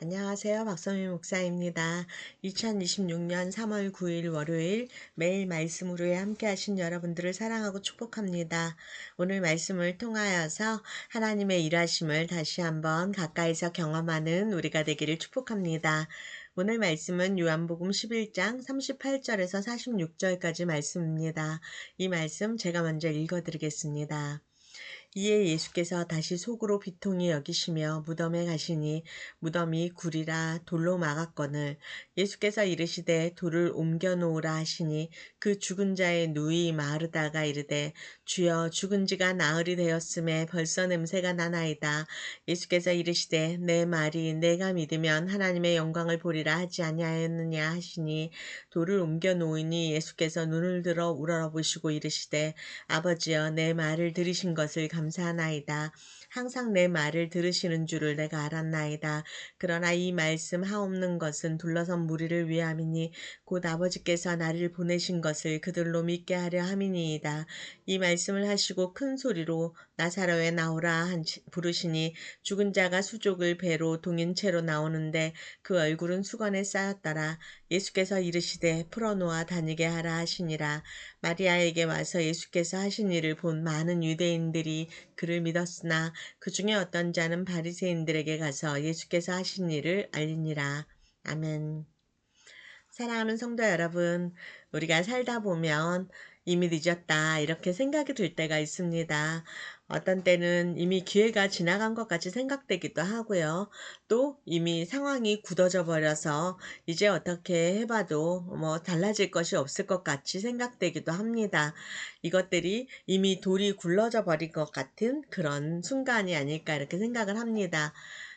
안녕하세요. 박선미 목사입니다. 2026년 3월 9일 월요일 매일 말씀으로 함께 하신 여러분들을 사랑하고 축복합니다. 오늘 말씀을 통하여서 하나님의 일하심을 다시 한번 가까이서 경험하는 우리가 되기를 축복합니다. 오늘 말씀은 요한복음 11장 38절에서 46절까지 말씀입니다. 이 말씀 제가 먼저 읽어드리겠습니다. 이에 예수께서 다시 속으로 비통히 여기시며 무덤에 가시니 무덤이 굴이라 돌로 막았거늘 예수께서 이르시되 돌을 옮겨 놓으라 하시니 그 죽은 자의 누이 마르다가 이르되 주여 죽은 지가 나흘이 되었음에 벌써 냄새가 나나이다. 예수께서 이르시되 내 말이 내가 믿으면 하나님의 영광을 보리라 하지 아니하였느냐 하시니 돌을 옮겨 놓으니 예수께서 눈을 들어 우러러보시고 이르시되 아버지여 내 말을 들으신 것을 감사하나이다. 항상 내 말을 들으시는 줄을 내가 알았나이다. 그러나 이 말씀 하옵는 것은 둘러선 무리를 위함이니 곧 아버지께서 나를 보내신 것을 그들로 믿게 하려 함이니이다. 이 말씀을 하시고 큰 소리로 나사로에 나오라 부르시니 죽은 자가 수족을 배로 동인 채로 나오는데 그 얼굴은 수건에 쌓였더라. 예수께서 이르시되 풀어놓아 다니게 하라 하시니라. 마리아에게 와서 예수께서 하신 일을 본 많은 유대인들이 그를 믿었으나 그 중에 어떤 자는 바리새인들에게 가서 예수께서 하신 일을 알리니라. 아멘. 사랑하는 성도 여러분, 우리가 살다 보면 이미 늦었다 이렇게 생각이 들 때가 있습니다. 어떤 때는 이미 기회가 지나간 것 같이 생각되기도 하고요. 또 이미 상황이 굳어져 버려서 이제 어떻게 해봐도 달라질 것이 없을 것 같이 생각되기도 합니다. 이것들이 이미 돌이 굴러져 버린 것 같은 그런 순간이 아닐까 이렇게 생각을 합니다.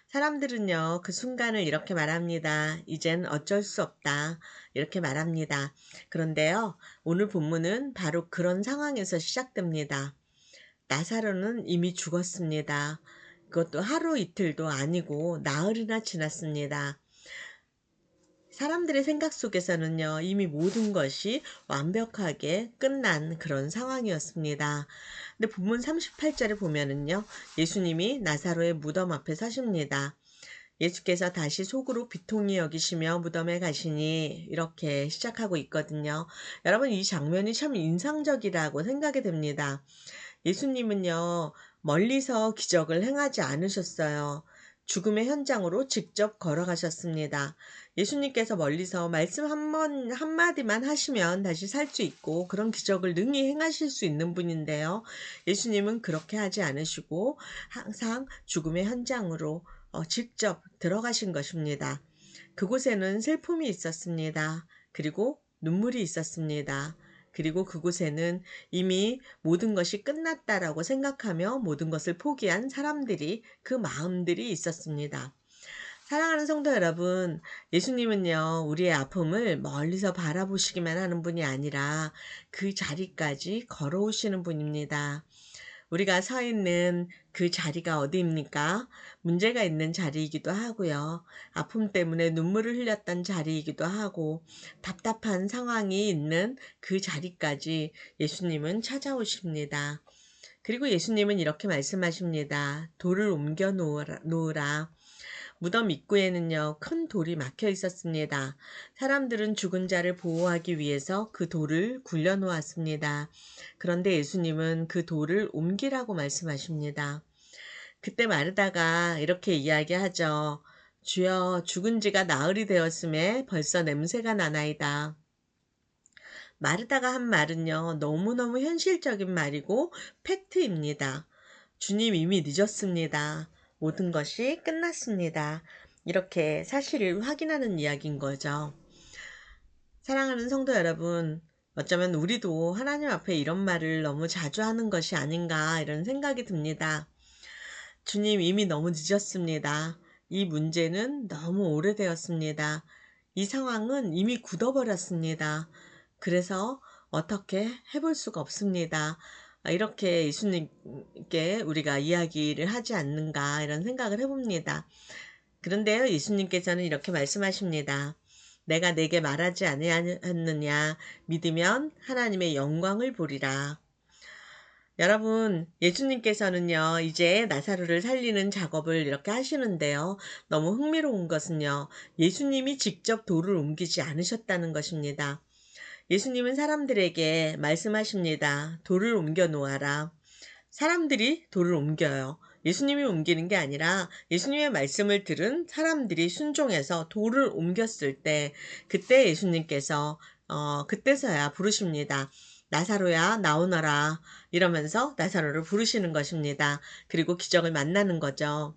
사람들은요, 그 순간을 이렇게 말합니다. 이젠 어쩔 수 없다. 이렇게 말합니다. 그런데요, 오늘 본문은 바로 그런 상황에서 시작됩니다. 나사로는 이미 죽었습니다. 그것도 하루 이틀도 아니고 나흘이나 지났습니다. 사람들의 생각 속에서는요, 이미 모든 것이 완벽하게 끝난 그런 상황이었습니다. 근데 본문 38절에 보면은요, 예수님이 나사로의 무덤 앞에 서십니다. 예수께서 다시 속으로 비통히 여기시며 무덤에 가시니 이렇게 시작하고 있거든요. 여러분, 이 장면이 참 인상적이라고 생각이 됩니다. 예수님은요, 멀리서 기적을 행하지 않으셨어요. 죽음의 현장으로 직접 걸어가셨습니다. 예수님께서 멀리서 말씀 한마디만 하시면 다시 살 수 있고 그런 기적을 능히 행하실 수 있는 분인데요. 예수님은 그렇게 하지 않으시고 항상 죽음의 현장으로 직접 들어가신 것입니다. 그곳에는 슬픔이 있었습니다. 그리고 눈물이 있었습니다. 그리고 그곳에는 이미 모든 것이 끝났다라고 생각하며 모든 것을 포기한 사람들이 그 마음들이 있었습니다. 사랑하는 성도 여러분, 예수님은요, 우리의 아픔을 멀리서 바라보시기만 하는 분이 아니라 그 자리까지 걸어오시는 분입니다. 우리가 서 있는 그 자리가 어디입니까? 문제가 있는 자리이기도 하고요. 아픔 때문에 눈물을 흘렸던 자리이기도 하고 답답한 상황이 있는 그 자리까지 예수님은 찾아오십니다. 그리고 예수님은 이렇게 말씀하십니다. 돌을 옮겨 놓으라. 무덤 입구에는요, 큰 돌이 막혀 있었습니다. 사람들은 죽은 자를 보호하기 위해서 그 돌을 굴려 놓았습니다. 그런데 예수님은 그 돌을 옮기라고 말씀하십니다. 그때 마르다가 이렇게 이야기하죠. 주여, 죽은 지가 나흘이 되었음에 벌써 냄새가 나나이다. 마르다가 한 말은요, 너무너무 현실적인 말이고 팩트입니다. 주님 이미 늦었습니다. 모든 것이 끝났습니다. 이렇게 사실을 확인하는 이야기인 거죠. 사랑하는 성도 여러분, 어쩌면 우리도 하나님 앞에 이런 말을 너무 자주 하는 것이 아닌가 이런 생각이 듭니다. 주님 이미 너무 늦었습니다. 이 문제는 너무 오래되었습니다. 이 상황은 이미 굳어버렸습니다. 그래서 어떻게 해볼 수가 없습니다. 이렇게 예수님께 우리가 이야기를 하지 않는가 이런 생각을 해봅니다. 그런데요, 예수님께서는 이렇게 말씀하십니다. 내가 내게 말하지 아니하였느냐 믿으면 하나님의 영광을 보리라. 여러분, 예수님께서는요, 이제 나사로를 살리는 작업을 이렇게 하시는데요. 너무 흥미로운 것은요, 예수님이 직접 돌을 옮기지 않으셨다는 것입니다. 예수님은 사람들에게 말씀하십니다. 돌을 옮겨 놓아라. 사람들이 돌을 옮겨요. 예수님이 옮기는 게 아니라 예수님의 말씀을 들은 사람들이 순종해서 돌을 옮겼을 때, 그때 예수님께서 그때서야 부르십니다. 나사로야 나오너라 이러면서 나사로를 부르시는 것입니다. 그리고 기적을 만나는 거죠.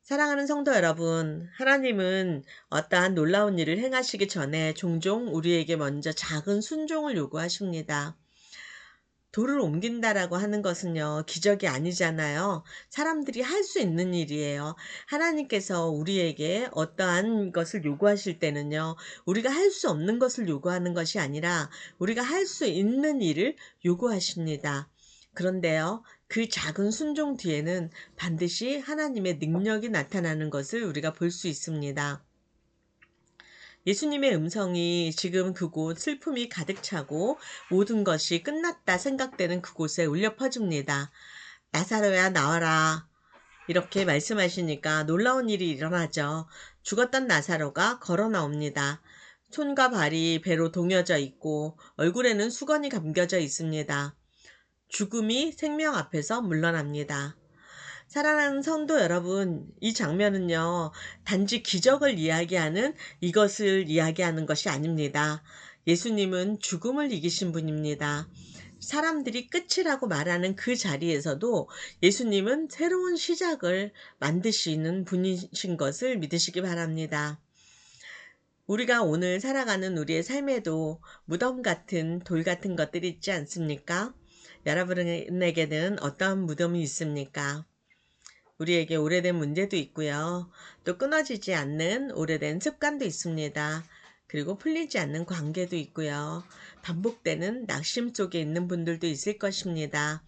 사랑하는 성도 여러분, 하나님은 어떠한 놀라운 일을 행하시기 전에 종종 우리에게 먼저 작은 순종을 요구하십니다. 돌을 옮긴다라고 하는 것은요, 기적이 아니잖아요. 사람들이 할 수 있는 일이에요. 하나님께서 우리에게 어떠한 것을 요구하실 때는요, 우리가 할 수 없는 것을 요구하는 것이 아니라 우리가 할 수 있는 일을 요구하십니다. 그런데요, 그 작은 순종 뒤에는 반드시 하나님의 능력이 나타나는 것을 우리가 볼 수 있습니다. 예수님의 음성이 지금 그곳 슬픔이 가득 차고 모든 것이 끝났다 생각되는 그곳에 울려 퍼집니다. 나사로야 나와라. 이렇게 말씀하시니까 놀라운 일이 일어나죠. 죽었던 나사로가 걸어 나옵니다. 손과 발이 배로 동여져 있고 얼굴에는 수건이 감겨져 있습니다. 죽음이 생명 앞에서 물러납니다. 사랑하는 성도 여러분, 이 장면은요, 단지 기적을 이야기하는 이것을 이야기하는 것이 아닙니다. 예수님은 죽음을 이기신 분입니다. 사람들이 끝이라고 말하는 그 자리에서도 예수님은 새로운 시작을 만드시는 분이신 것을 믿으시기 바랍니다. 우리가 오늘 살아가는 우리의 삶에도 무덤 같은 돌 같은 것들이 있지 않습니까? 여러분에게는 어떤 무덤이 있습니까? 우리에게 오래된 문제도 있고요. 또 끊어지지 않는 오래된 습관도 있습니다. 그리고 풀리지 않는 관계도 있고요. 반복되는 낙심 속에 있는 분들도 있을 것입니다.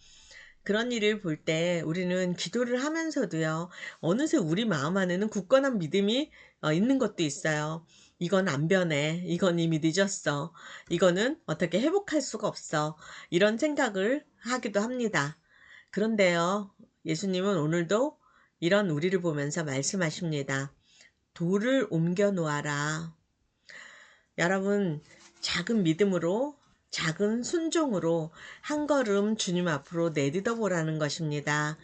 그런 일을 볼 때 우리는 기도를 하면서도요, 어느새 우리 마음 안에는 굳건한 믿음이 있는 것도 있어요. 이건 안 변해. 이건 이미 늦었어. 이거는 어떻게 회복할 수가 없어. 이런 생각을 하기도 합니다. 그런데요, 예수님은 오늘도 이런 우리를 보면서 말씀하십니다. 돌을 옮겨 놓아라. 여러분, 작은 믿음으로, 작은 순종으로 한 걸음 주님 앞으로 내딛어 보라는 것입니다.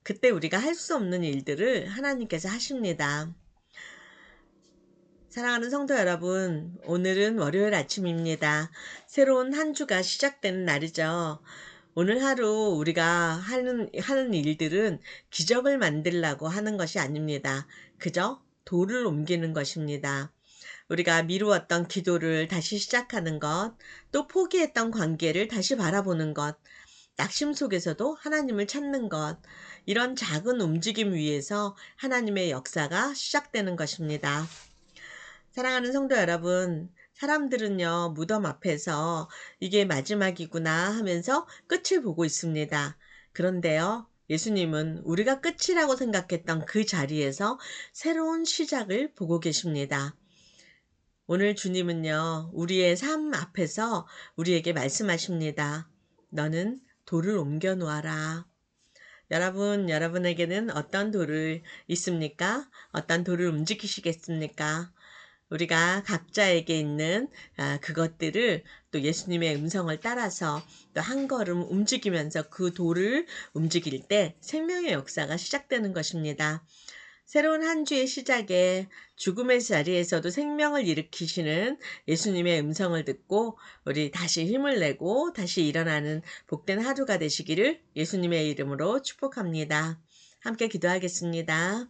그때 우리가 할 수 없는 일들을 하나님께서 하십니다. 사랑하는 성도 여러분, 오늘은 월요일 아침입니다. 새로운 한 주가 시작되는 날이죠. 오늘 하루 우리가 하는 일들은 기적을 만들려고 하는 것이 아닙니다. 그저 돌을 옮기는 것입니다. 우리가 미루었던 기도를 다시 시작하는 것, 또 포기했던 관계를 다시 바라보는 것, 낙심 속에서도 하나님을 찾는 것, 이런 작은 움직임 위에서 하나님의 역사가 시작되는 것입니다. 사랑하는 성도 여러분, 사람들은요, 무덤 앞에서 이게 마지막이구나 하면서 끝을 보고 있습니다. 그런데요, 예수님은 우리가 끝이라고 생각했던 그 자리에서 새로운 시작을 보고 계십니다. 오늘 주님은요, 우리의 삶 앞에서 우리에게 말씀하십니다. 너는 돌을 옮겨 놓아라. 여러분에게는 어떤 돌을 있습니까? 어떤 돌을 움직이시겠습니까? 우리가 각자에게 있는 그것들을 또 예수님의 음성을 따라서 또 한 걸음 움직이면서 그 돌을 움직일 때 생명의 역사가 시작되는 것입니다. 새로운 한 주의 시작에 죽음의 자리에서도 생명을 일으키시는 예수님의 음성을 듣고 우리 다시 힘을 내고 다시 일어나는 복된 하루가 되시기를 예수님의 이름으로 축복합니다. 함께 기도하겠습니다.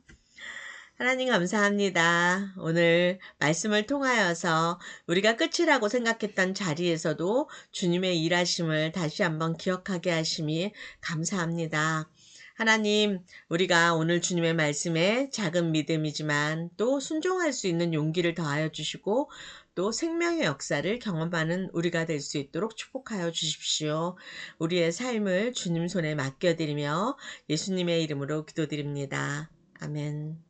하나님 감사합니다. 오늘 말씀을 통하여서 우리가 끝이라고 생각했던 자리에서도 주님의 일하심을 다시 한번 기억하게 하심이 감사합니다. 하나님, 우리가 오늘 주님의 말씀에 작은 믿음이지만 또 순종할 수 있는 용기를 더하여 주시고 또 생명의 역사를 경험하는 우리가 될 수 있도록 축복하여 주십시오. 우리의 삶을 주님 손에 맡겨드리며 예수님의 이름으로 기도드립니다. 아멘.